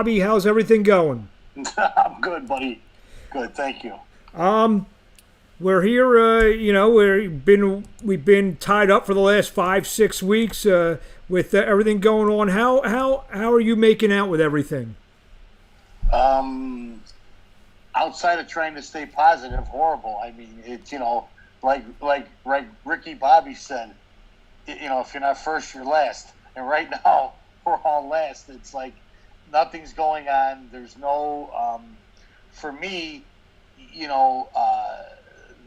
Bobby. How's everything going? I'm good, buddy. Good, thank you. We're here. We've been tied up for the last 5 6 weeks with everything going on. How are you making out with everything? Um, Outside of trying to stay positive, horrible. I mean, it's like Ricky Bobby said, if you're not first, you're last. And right now, we're all last. It's like nothing's going on. There's no, for me, you know, uh,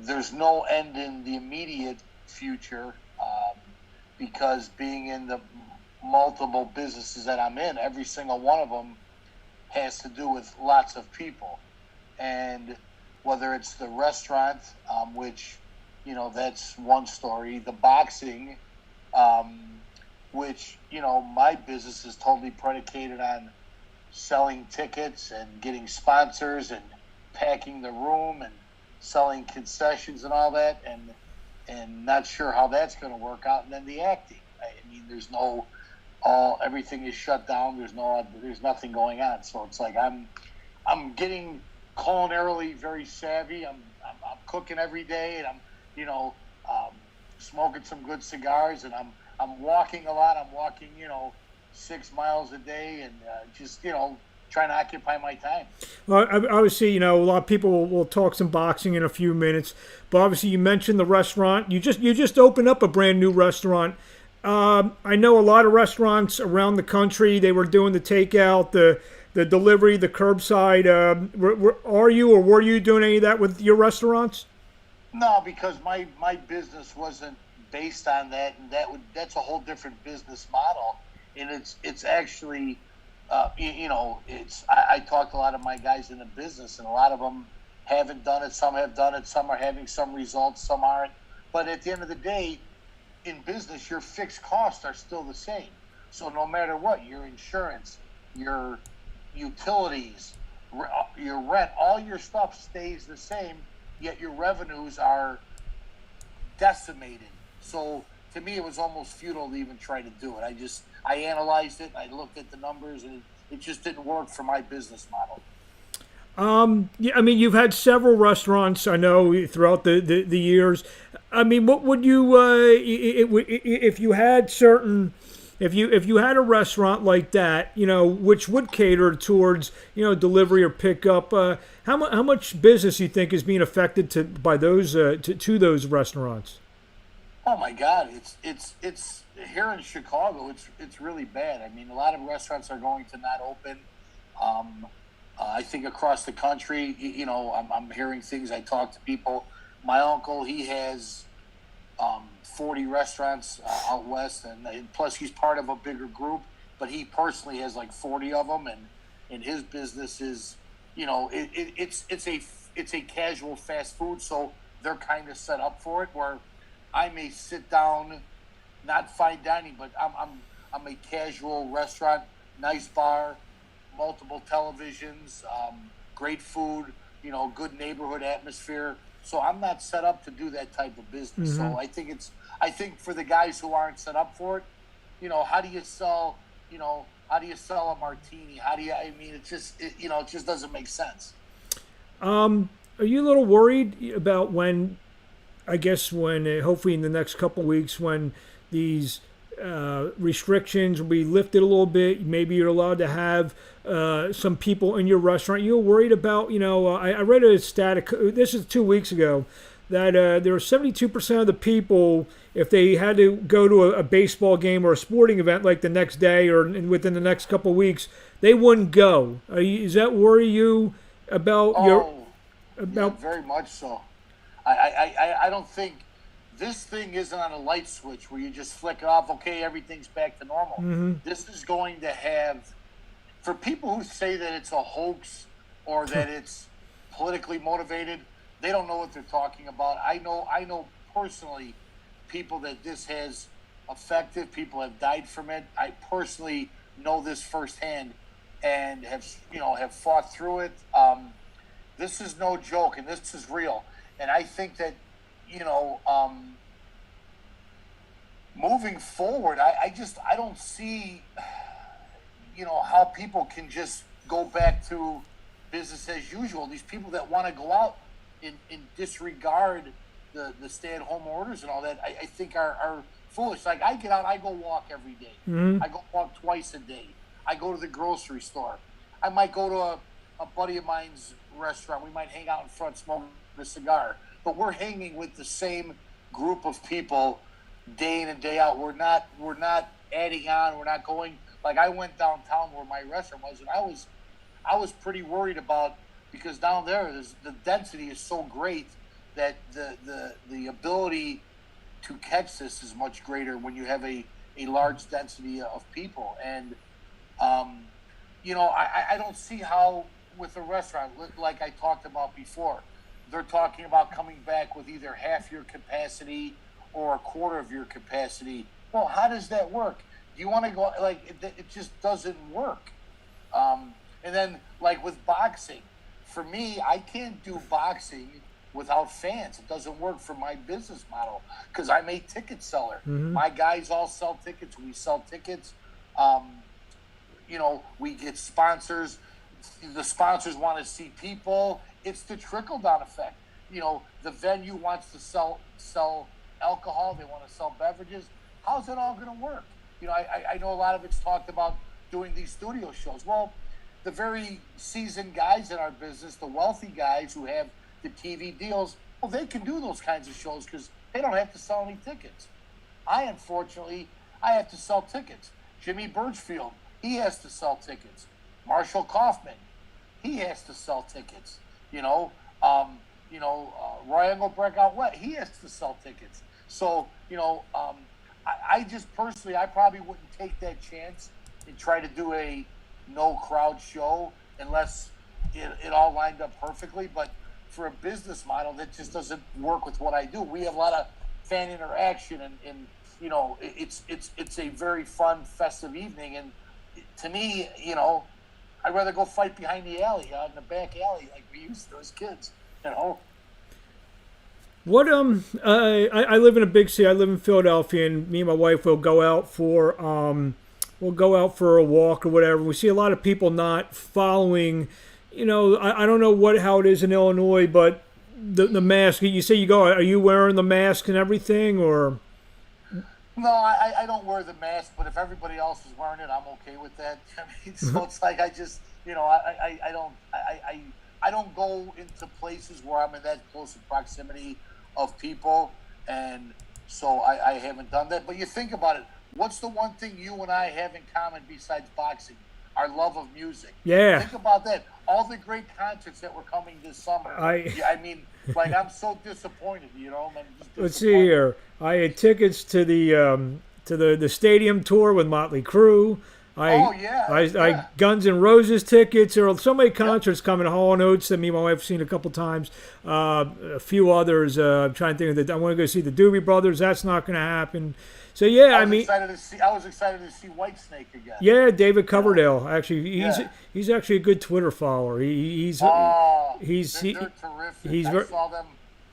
there's no end in the immediate future because being in the multiple businesses that I'm in, every single one of them has to do with lots of people. And whether it's the restaurant, which, that's one story, the boxing, um, which, my business is totally predicated on selling tickets and getting sponsors and packing the room and selling concessions and all that, and not sure how that's going to work out. And then the acting. I mean, there's no all everything is shut down. There's nothing going on. So it's like I'm getting culinarily very savvy. I'm cooking every day, and I'm smoking some good cigars, and I'm walking a lot. I'm walking 6 miles a day, and just trying to occupy my time. Well, obviously, a lot of people will talk some boxing in a few minutes, but obviously, you mentioned the restaurant. You just opened up a brand new restaurant. I know a lot of restaurants around the country. They were doing the takeout, the delivery, the curbside. Are you or were you doing any of that with your restaurants? No, because my business wasn't based on that, and that's a whole different business model, and it's actually, it's I talked to a lot of my guys in the business, and a lot of them haven't done it. Some have done it. Some are having some results. Some aren't. But at the end of the day, in business, your fixed costs are still the same. So no matter what, your insurance, your utilities, your rent, all your stuff stays the same, yet your revenues are decimated. So to me, it was almost futile to even try to do it. I analyzed it, I looked at the numbers, and it just didn't work for my business model. Yeah, I mean, you've had several restaurants, I know, throughout the years. I mean, what would you, if you had certain, if you had a restaurant like that, which would cater towards, delivery or pickup, how much business you think is being affected by those to those restaurants? Oh my God, it's here in Chicago. It's really bad. I mean, a lot of restaurants are going to not open. Um, I think across the country, I'm hearing things. I talk to people. My uncle, he has 40 restaurants out west, and plus he's part of a bigger group. But he personally has like 40 of them, and his business is, it's a casual fast food, so they're kind of set up for it. Where I may sit down, not fine dining, but I'm a casual restaurant, nice bar, multiple televisions, great food, good neighborhood atmosphere. So I'm not set up to do that type of business. Mm-hmm. So I think for the guys who aren't set up for it, how do you sell, how do you sell a martini? I mean, it just doesn't make sense. Are you a little worried about when, I guess, when hopefully in the next couple of weeks, when these restrictions will be lifted a little bit, maybe you're allowed to have some people in your restaurant. You're worried about, I read a stat, this is 2 weeks ago, that there are 72% of the people, if they had to go to a baseball game or a sporting event like the next day or within the next couple of weeks, they wouldn't go. Does that worry you about your Oh, yeah, about? very much so. I don't think this thing isn't on a light switch where you just flick it off. Okay, everything's back to normal. Mm-hmm. This is going to have, for people who say that it's a hoax or that it's politically motivated, they don't know what they're talking about. I know personally people that this has affected. People have died from it. I personally know this firsthand and have fought through it. This is no joke, and this is real. And I think that you know, moving forward, I don't see, how people can just go back to business as usual. These people that want to go out and disregard the stay-at-home orders and all that, I think are foolish. Like, I get out, I go walk every day. Mm-hmm. I go walk twice a day. I go to the grocery store. I might go to a buddy of mine's restaurant. We might hang out in front, smoking a cigar. But we're hanging with the same group of people day in and day out. We're not adding on. We're not going. Like, I went downtown where my restaurant was, and I was pretty worried about, because down there the density is so great that the ability to catch this is much greater when you have a large density of people. And I don't see how, with a restaurant like I talked about before, they're talking about coming back with either half your capacity or a quarter of your capacity. Well, how does that work? Do you want to go, like, it just doesn't work. And then, like, with boxing, for me, I can't do boxing without fans. It doesn't work for my business model because I'm a ticket seller. Mm-hmm. My guys all sell tickets. We sell tickets. We get sponsors. The sponsors want to see people. It's the trickle-down effect. The venue wants to sell alcohol. They want to sell beverages. How's it all going to work? I know a lot of it's talked about doing these studio shows. Well, the very seasoned guys in our business, the wealthy guys who have the TV deals, well, they can do those kinds of shows because they don't have to sell any tickets. Unfortunately, I have to sell tickets. Jimmy Birchfield, he has to sell tickets. Marshall Kaufman, he has to sell tickets. Roy Engelbrecht out west, he has to sell tickets. So, I just personally, I probably wouldn't take that chance and try to do a no crowd show unless it all lined up perfectly. But for a business model, that just doesn't work with what I do. We have a lot of fan interaction, and it's a very fun, festive evening. And to me, I'd rather go fight behind the alley, in the back alley, like we used to as kids. What I live in a big city. I live in Philadelphia, and me and my wife will go out for a walk or whatever. We see a lot of people not following. I don't know how it is in Illinois, but the mask. You say you go. Are you wearing the mask and everything, or? No, I don't wear the mask, but if everybody else is wearing it, I'm okay with that. So it's like I just, I don't go into places where I'm in that close of proximity of people, and so I haven't done that. But you think about it, what's the one thing you and I have in common besides boxing? Our love of music. Yeah. Think about that. All the great concerts that were coming this summer. I'm so disappointed, Let's see here. I had tickets to the stadium tour with Motley Crue. I Guns N' Roses tickets. There are so many concerts coming. Hall & Oates that me and my wife have seen a couple times. A few others. I'm trying to think of I want to go see the Doobie Brothers. That's not going to happen. So I was excited to see Whitesnake again. Yeah, David Coverdale. Actually, he's actually a good Twitter follower. They're terrific.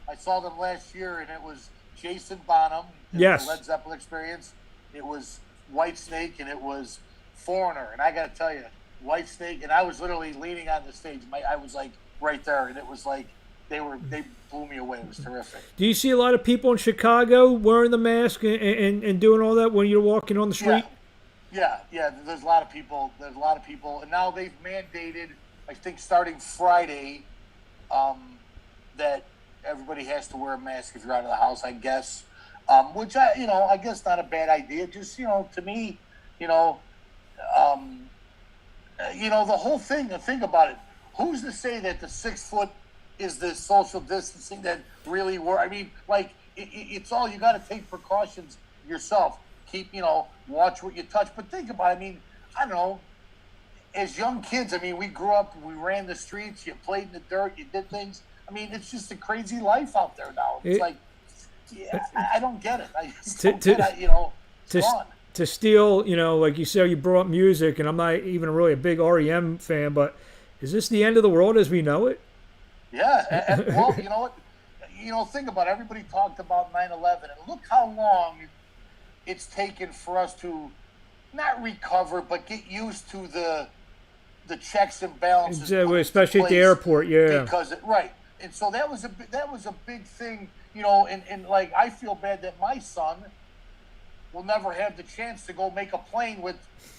I saw them last year, and it was Jason Bonham. Yes. The Led Zeppelin Experience. It was Whitesnake, and it was Foreigner. And I got to tell you, Whitesnake, and I was literally leaning on the stage. I was like right there, and it was like they blew me away. It was terrific. Do you see a lot of people in Chicago wearing the mask and doing all that when you're walking on the street? Yeah. There's a lot of people. And now they've mandated, I think starting Friday, that everybody has to wear a mask if you're out of the house, I guess. Which I guess not a bad idea. Just, to me, the whole thing, think about it. Who's to say that the 6 foot is the social distancing that really works? I mean, like, it's all, you got to take precautions yourself. Keep, watch what you touch. But think about it. I mean, I don't know. As young kids, we grew up, we ran the streets, you played in the dirt, you did things. It's just a crazy life out there now. It's I don't get it. I just don't get it, it's gone. To steal, like you said, you brought up music, and I'm not even really a big REM fan, but is this the end of the world as we know it? Yeah. Well, you know what? Think about it. Everybody talked about 9/11, and look how long it's taken for us to not recover, but get used to the checks and balances, put into especially at the place airport. Yeah, because right. And so that was a big thing, and like I feel bad that my son will never have the chance to go make a plane with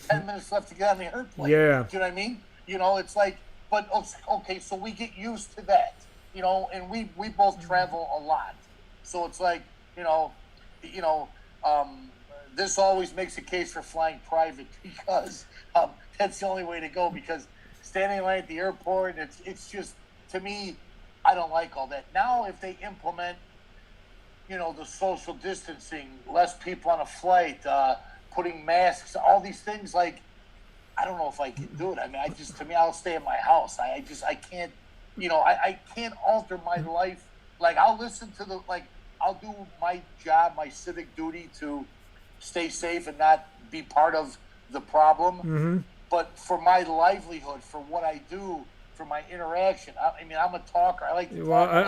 10 minutes left to get on the airplane. yeah. Do you know what I mean? It's like, but okay, so we get used to that, and we both travel a lot. So it's like, you know, this always makes a case for flying private because that's the only way to go because standing in line at the airport, it's just, to me, I don't like all that. Now, if they implement the social distancing, less people on a flight, putting masks, all these things, like, I don't know if I can do it. I mean, to me, I'll stay in my house. I can't, I can't alter my life. Like, I'll listen to I'll do my job, my civic duty to stay safe and not be part of the problem. Mm-hmm. But for my livelihood, for what I do, for my interaction. I mean, I'm a talker. I like to talk.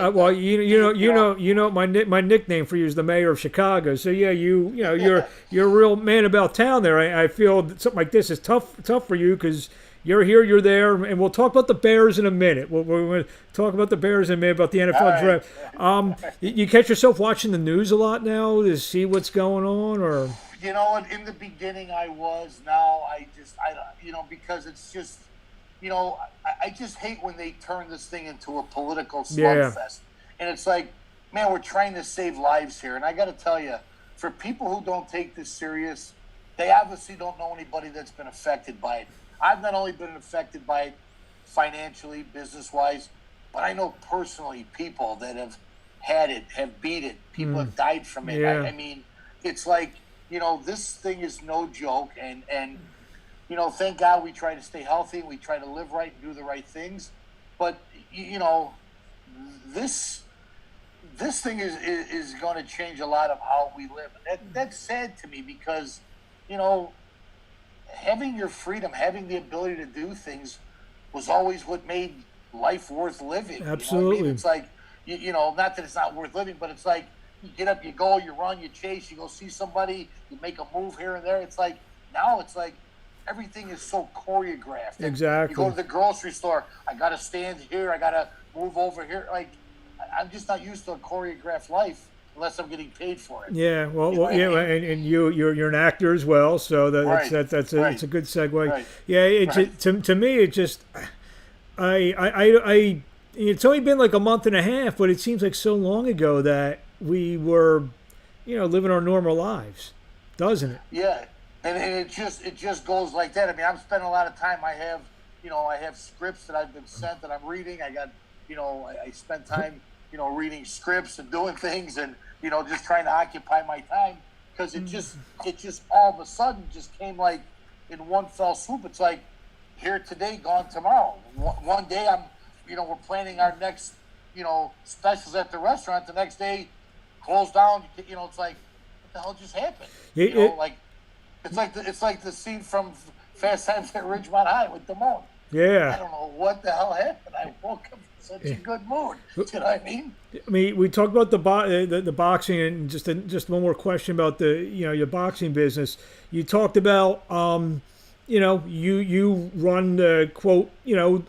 My nickname for you is the mayor of Chicago. So yeah, you're a real man about town there. I feel that something like this is tough for you because you're here, you're there, and we'll talk about the Bears in a minute. We're going to talk about the Bears in a minute, about the NFL draft. You catch yourself watching the news a lot now to see what's going on, or in the beginning I was. Now I because it's just. I just hate when they turn this thing into a political slugfest. And it's like, man, we're trying to save lives here. And I got to tell you, for people who don't take this serious, they obviously don't know anybody that's been affected by it. I've not only been affected by it financially, business-wise, but I know personally people that have had it, have beat it. People have died from it. Yeah. I mean, it's like, this thing is no joke. And thank God we try to stay healthy. We try to live right and do the right things. But, this thing is going to change a lot of how we live. And that's sad to me because, having your freedom, having the ability to do things was always what made life worth living. Absolutely. You know what I mean? It's like, not that it's not worth living, but it's like you get up, you go, you run, you chase, you go see somebody, you make a move here and there. It's like, now it's like, everything is so choreographed. Exactly. You go to the grocery store, I got to stand here, I got to move over here. Like, I'm just not used to a choreographed life unless I'm getting paid for it. Yeah, and you're an actor as well, so it's a good segue. Right. Yeah, to me it just I it's only been like a month and a half, but it seems like so long ago that we were living our normal lives, doesn't it? Yeah. And it just goes like that. I mean, I'm spending a lot of time. I have scripts that I've been sent that I'm reading. I got, I spend time, reading scripts and doing things and, just trying to occupy my time because it just all of a sudden just came like in one fell swoop. It's like here today, gone tomorrow. One day we're planning our next, specials at the restaurant. The next day, closed down. It's like, what the hell just happened? It's like the scene from Fast Times at Ridgemont High with Damone. Yeah. I don't know what the hell happened. I woke up in such a good mood. Do you know what I mean? I mean, we talked about the boxing, and just one more question about your boxing business. You talked about you run quote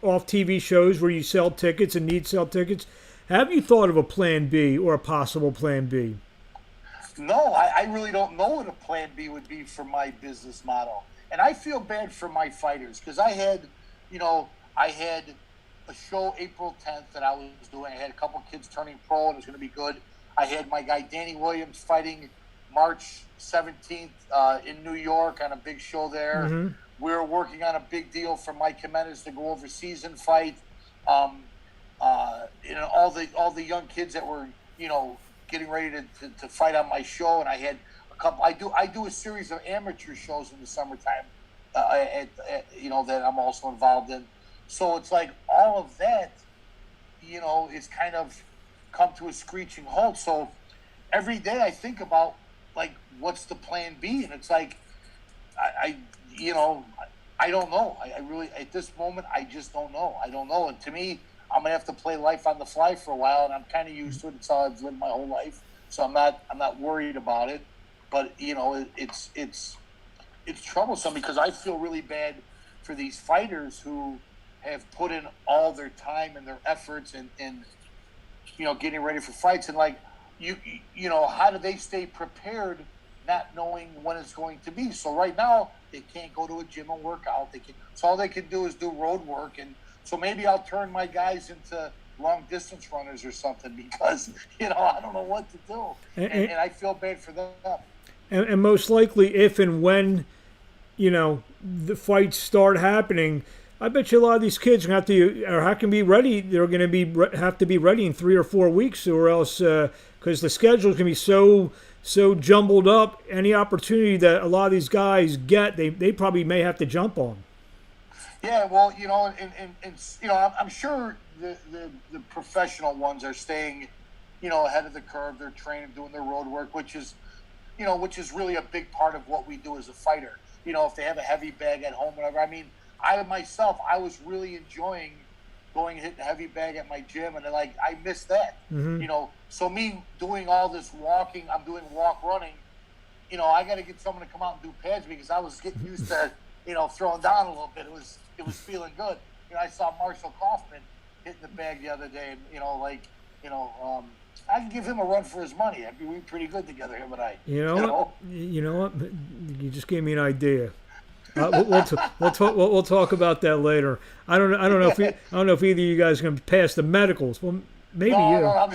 off TV shows where you sell tickets and need to sell tickets. Have you thought of a plan B or a possible plan B? No, I really don't know what a plan B would be for my business model. And I feel bad for my fighters because I had a show April 10th that I was doing. I had a couple kids turning pro and it was going to be good. I had my guy Danny Williams fighting March 17th in New York on a big show there. Mm-hmm. We were working on a big deal for Mike Jimenez to go overseas and fight. All the young kids that were, getting ready to fight on my show, and I had a couple. I do a series of amateur shows in the summertime, that I'm also involved in. So it's like all of that, is kind of come to a screeching halt. So every day I think about like what's the plan B, and it's like I don't know. I really at this moment I just don't know. I don't know, and to me, I'm gonna have to play life on the fly for a while, and I'm kind of used to it. It's how I've lived my whole life, so I'm not worried about it. But it's troublesome because I feel really bad for these fighters who have put in all their time and their efforts and getting ready for fights, and like how do they stay prepared not knowing when it's going to be? So right now they can't go to a gym and work out. So all they can do is do road work, and so maybe I'll turn my guys into long distance runners or something, because I don't know what to do, and I feel bad for them. And most likely, if and when the fights start happening, I bet you a lot of these kids are going to have to be ready. They're going to have to be ready in 3 or 4 weeks, or else because the schedule is going to be so jumbled up. Any opportunity that a lot of these guys get, they probably may have to jump on. Yeah, well, I'm sure the professional ones are staying, ahead of the curve. They're training, doing their road work, which is really a big part of what we do as a fighter. If they have a heavy bag at home, whatever. I mean, I was really enjoying going hit the heavy bag at my gym, and I miss that. Mm-hmm. So me doing all this walking, I'm doing walk running. I got to get someone to come out and do pads, because I was getting used to throwing down a little bit. It was feeling good. I saw Marshall Kaufman hitting the bag the other day, and I can give him a run for his money. I mean, we're pretty good together, him and I. You know what? You just gave me an idea. We'll talk about that later. I don't know if either of you guys are going to pass the medicals. Well, maybe you. No, I'm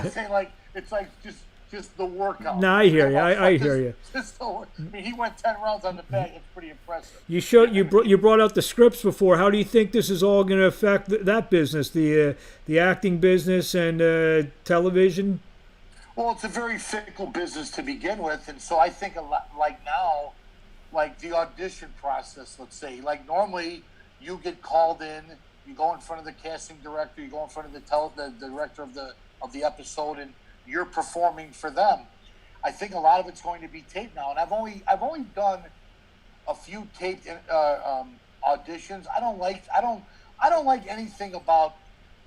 saying it's just the workout. No, I hear you. I hear you. He went 10 rounds on the bag. It's pretty impressive. You brought out the scripts before. How do you think this is all going to affect that business, the acting business and television? Well, it's a very fickle business to begin with, and so I think a lot now. Like the audition process, let's say, like normally you get called in, you go in front of the casting director, you go in front of the director of the episode, and you're performing for them. I think a lot of it's going to be taped now, and I've only done a few taped auditions. I don't like anything about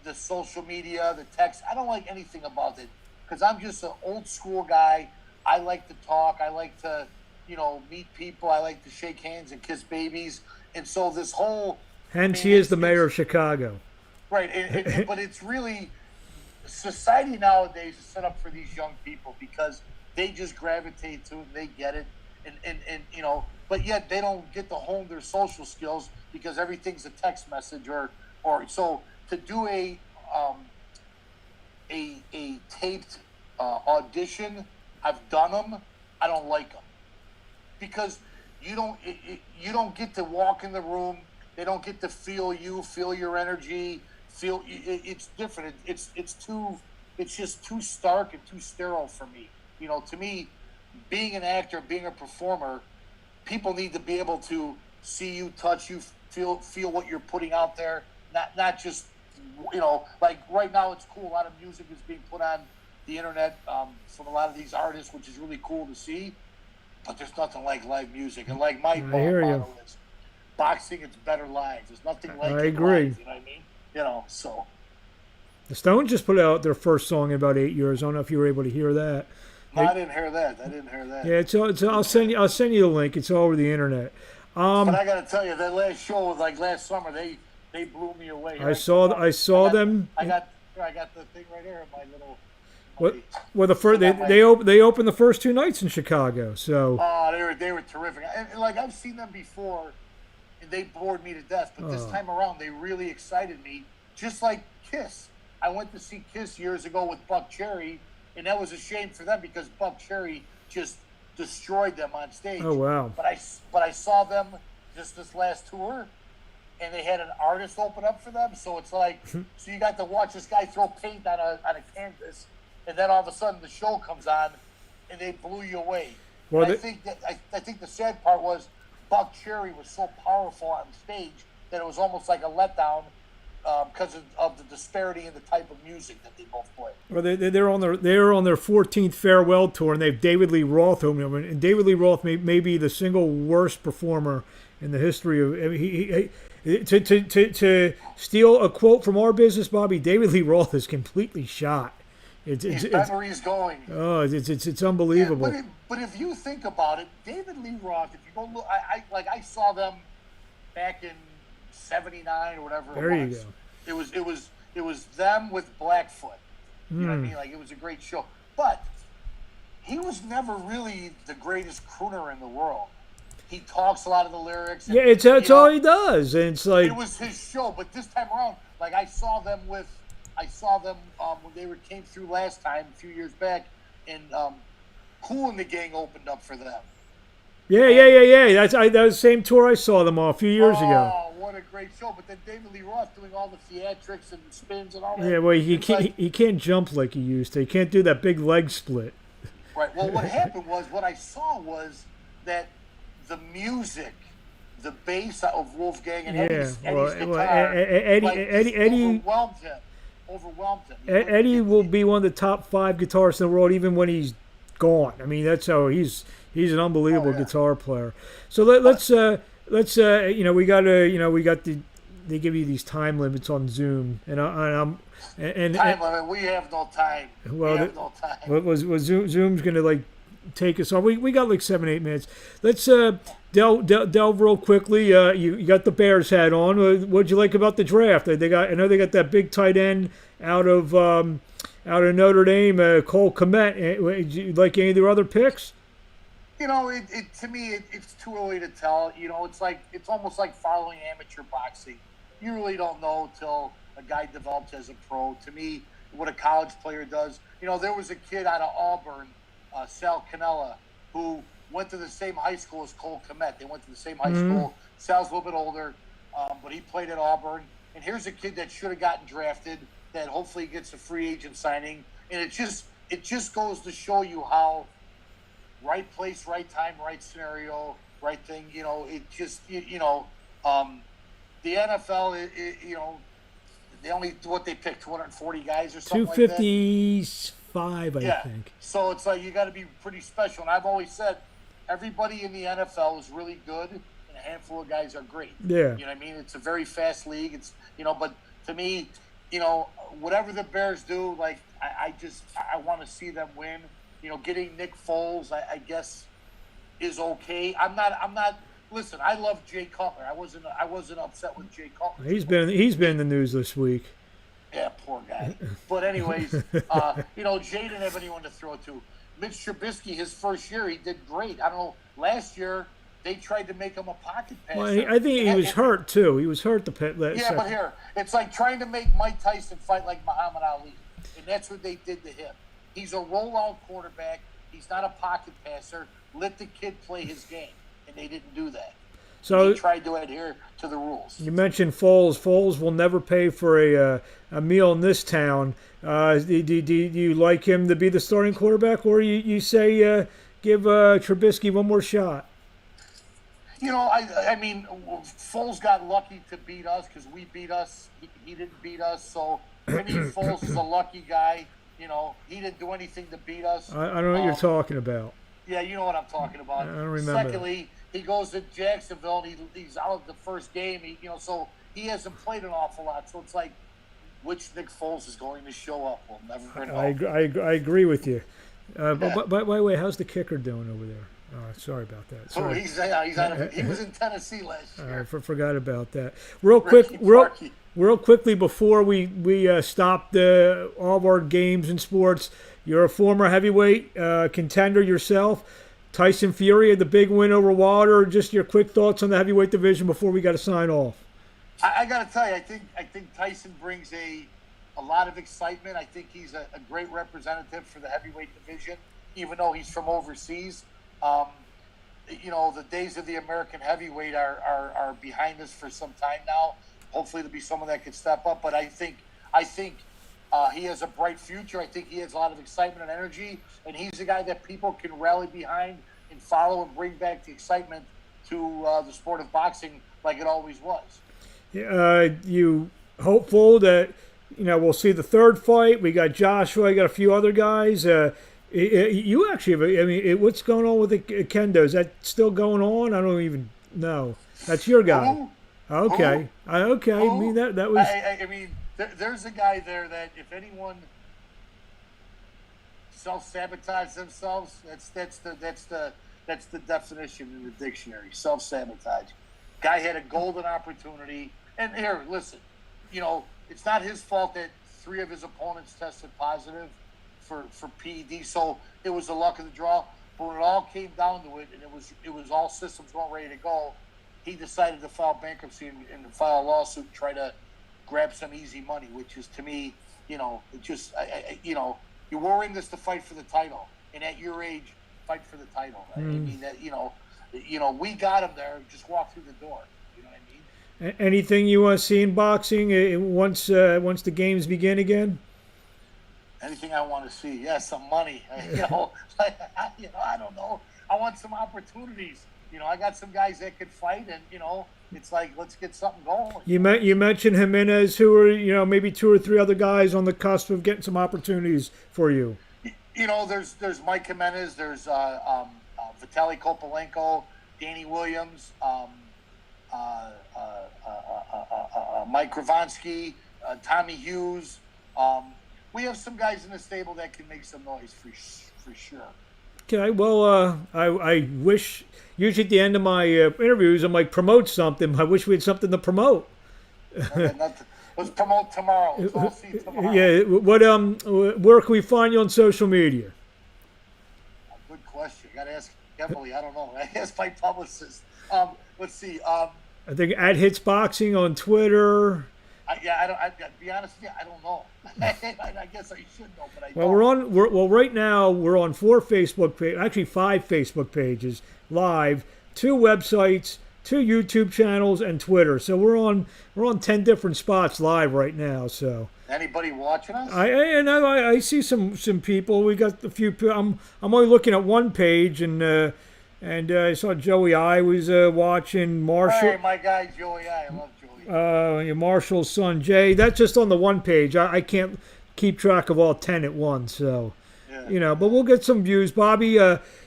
the social media, the text. I don't like anything about it, because I'm just an old school guy. I like to talk. I like to meet people. I like to shake hands and kiss babies. And so this whole... Hence, he is the mayor of Chicago. Right. But it's really... Society nowadays is set up for these young people, because they just gravitate to it and they get it. And but yet they don't get to hone their social skills, because everything's a text message or so to do a taped audition, I've done them. I don't like them, because you don't get to walk in the room. They don't get to feel your energy. It's different. It's just too stark and too sterile for me. To me, being an actor, being a performer, people need to be able to see you, touch you, feel what you're putting out there. Not just like right now it's cool. A lot of music is being put on the internet from a lot of these artists, which is really cool to see. But there's nothing like live music, and like my motto is, boxing, it's better live. There's nothing like it agree. Live, you know what I mean? So. The Stones just put out their first song in about 8 years. I don't know if you were able to hear that. No, I didn't hear that. Yeah, I'll send you the link. It's all over the internet. But I got to tell you, that last show was like last summer. They blew me away. I saw them. I got the thing right here. My little. Well, they opened the first 2 nights in Chicago. So. Oh, they were terrific. And like I've seen them before, and they bored me to death. But this time around, they really excited me. Just like Kiss, I went to see Kiss years ago with Buck Cherry, and that was a shame for them, because Buck Cherry just destroyed them on stage. Oh wow! But I saw them just this last tour, and they had an artist open up for them. So it's like, so you got to watch this guy throw paint on a canvas. And then all of a sudden the show comes on, and they blew you away. Well, I think the sad part was Buck Cherry was so powerful on stage that it was almost like a letdown because of the disparity in the type of music that they both play. Well, they're on their 14th farewell tour, and they have David Lee Roth opening them. And David Lee Roth may be the single worst performer in the history of. I mean, to steal a quote from our business, Bobby, David Lee Roth is completely shot. His memory is going. Oh, it's unbelievable. Yeah, but if you think about it, David Lee Roth, if you go look, I saw them back in '79 or whatever There it you was. go. It was them with Blackfoot. You know what I mean? Like, it was a great show. But he was never really the greatest crooner in the world. He talks a lot of the lyrics. And, Yeah, it's all he does, and it's like it was his show. But this time around, like, I saw them when they came through last time a few years back, and Kool and the Gang opened up for them. yeah. That was the same tour I saw them on a few years ago. Oh, what a great show! But then David Lee Roth doing all the theatrics and the spins and all that. Yeah, well, It's he can't jump like he used to. He can't do that big leg split. right. Well, what happened was, what I saw was that the music, the bass of Wolfgang and Eddie's guitar, Eddie overwhelmed him. Eddie will be one of the top 5 guitarists in the world, even when he's gone. I mean, that's how he's an unbelievable guitar player. So let's we got they give you these time limits on Zoom, and time limit. We have no time. Well, we have no time. What was Zoom's going to like take us on? We got like 7-8 minutes. Let's delve real quickly. You got the Bears hat on. What'd you like about the draft? I know they got that big tight end out of Notre Dame, Cole Kmet. Did you like any of their other picks? You know, to me, it's too early to tell. You know, it's almost like following amateur boxing. You really don't know till a guy develops as a pro. To me, what a college player does. You know, there was a kid out of Auburn, Sal Cannella, who went to the same high school as Cole Kmet. They went to the same high school. Sal's a little bit older, but he played at Auburn. And here's a kid that should have gotten drafted, that hopefully gets a free agent signing. And it just goes to show you how right place, right time, right scenario, right thing. You know, it just the NFL, they only they pick 240 guys or something like that. 255, I think. So it's like you got to be pretty special. And I've always said everybody in the NFL is really good, and a handful of guys are great. Yeah. You know what I mean? It's a very fast league. It's but to me, whatever the Bears do, like I want to see them win. Getting Nick Foles, I guess, is okay. I'm not. Listen, I love Jay Cutler. I wasn't upset with Jay Cutler. He's been in the news this week. Yeah, poor guy. But anyways, Jay didn't have anyone to throw to. Mitch Trubisky, his first year, he did great. I don't know. Last year, they tried to make him a pocket passer. Well, I think he was hurt too. He was hurt but here, it's like trying to make Mike Tyson fight like Muhammad Ali, and that's what they did to him. He's a rollout quarterback. He's not a pocket passer. Let the kid play his game, and they didn't do that. So they tried to adhere to the rules. You mentioned Foles. Foles will never pay for a meal in this town. Do you like him to be the starting quarterback, or you say give Trubisky one more shot? I mean, Foles got lucky to beat us because we beat us. He didn't beat us, so I mean, Foles is a lucky guy. He didn't do anything to beat us. I don't know what you're talking about. Yeah, you know what I'm talking about. I don't remember. Secondly, he goes to Jacksonville and he's out of the first game. So he hasn't played an awful lot. So it's like, which Nick Foles is going to show up? We'll never know. I agree with you. But by the way, how's the kicker doing over there? Sorry about that. Sorry. He was in Tennessee last year. I forgot about that. Real quickly before we stop all of our games and sports, you're a former heavyweight contender yourself. Tyson Fury had the big win over Wilder. Just your quick thoughts on the heavyweight division before we got to sign off. I got to tell you, I think Tyson brings a lot of excitement. I think he's a great representative for the heavyweight division, even though he's from overseas. The days of the American heavyweight are behind us for some time now. Hopefully there'll be someone that can step up. But I think he has a bright future. I think he has a lot of excitement and energy, and he's a guy that people can rally behind and follow and bring back the excitement to the sport of boxing like it always was. You hopeful that we'll see the third fight? We got Joshua. I got a few other guys. You actually, what's going on with the kendo? Is that still going on? I don't even know. That's your guy. Okay. Okay. I mean that was. I mean, there's a guy there that if anyone self-sabotage themselves, that's the definition in the dictionary. Self-sabotage. Guy had a golden opportunity. And here, listen, it's not his fault that 3 of his opponents tested positive for PED. So it was the luck of the draw. But when it all came down to it, and it was all systems going ready to go, he decided to file bankruptcy and to file a lawsuit and try to grab some easy money, which is, to me, it just, you're wearing this to fight for the title, and at your age, fight for the title. I mean that, we got him there. Just walk through the door. You know what I mean? Anything you want to see in boxing once the games begin again? Anything I want to see? Yeah, some money. I don't know. I want some opportunities. I got some guys that could fight, and it's like, let's get something going. You mentioned Jimenez, who are maybe 2 or 3 other guys on the cusp of getting some opportunities for you. There's Mike Jimenez, there's Vitaly Kopalenko, Danny Williams, Mike Gravansky, Tommy Hughes. We have some guys in the stable that can make some noise for sure. Okay, well, I wish, usually at the end of my interviews, I'm like, promote something. I wish we had something to promote. Let's promote tomorrow. Let's all see tomorrow. Yeah, where can we find you on social media? Good question. You got to ask Emily. I don't know. I asked my publicist. Let's see. I think at Hitz Boxing on Twitter. To be honest with you, I don't know. I guess I should know, but I don't. Well, right now we're on 4 Facebook pages, actually 5 Facebook pages live, 2 websites, 2 YouTube channels, and Twitter. So we're on 10 different spots live right now. So anybody watching us? I see some people. We got a few. I'm only looking at one page, and I saw Joey I was watching Marshall. Hey, my guy Joey I love Joey. Marshall's son Jay. That's just on the one page. I can't keep track of all 10 at once. So, but we'll get some views. Bobby,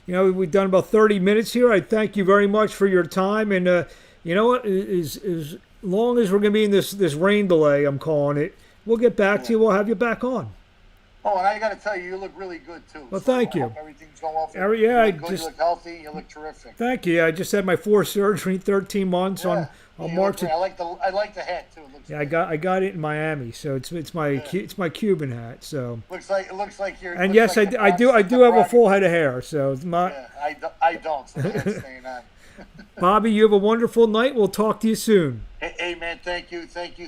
we've done about 30 minutes here. I thank you very much for your time. And you know what? As long as we're going to be in this rain delay, I'm calling it, we'll get back to you. We'll have you back on. Oh, and I got to tell you, you look really good too. Well, thank you. Everything's going well for you. Yeah, you look healthy. You look terrific. Thank you. I just had my 4th surgery, 13 months on March. I like the hat too. It looks good. I got it in Miami, so it's my Cuban hat. So it looks like you're. And yes, I do have a full head of hair. So it's my. Yeah, I don't. So that's staying on. Bobby, you have a wonderful night. We'll talk to you soon. Hey man, thank you. Thank you.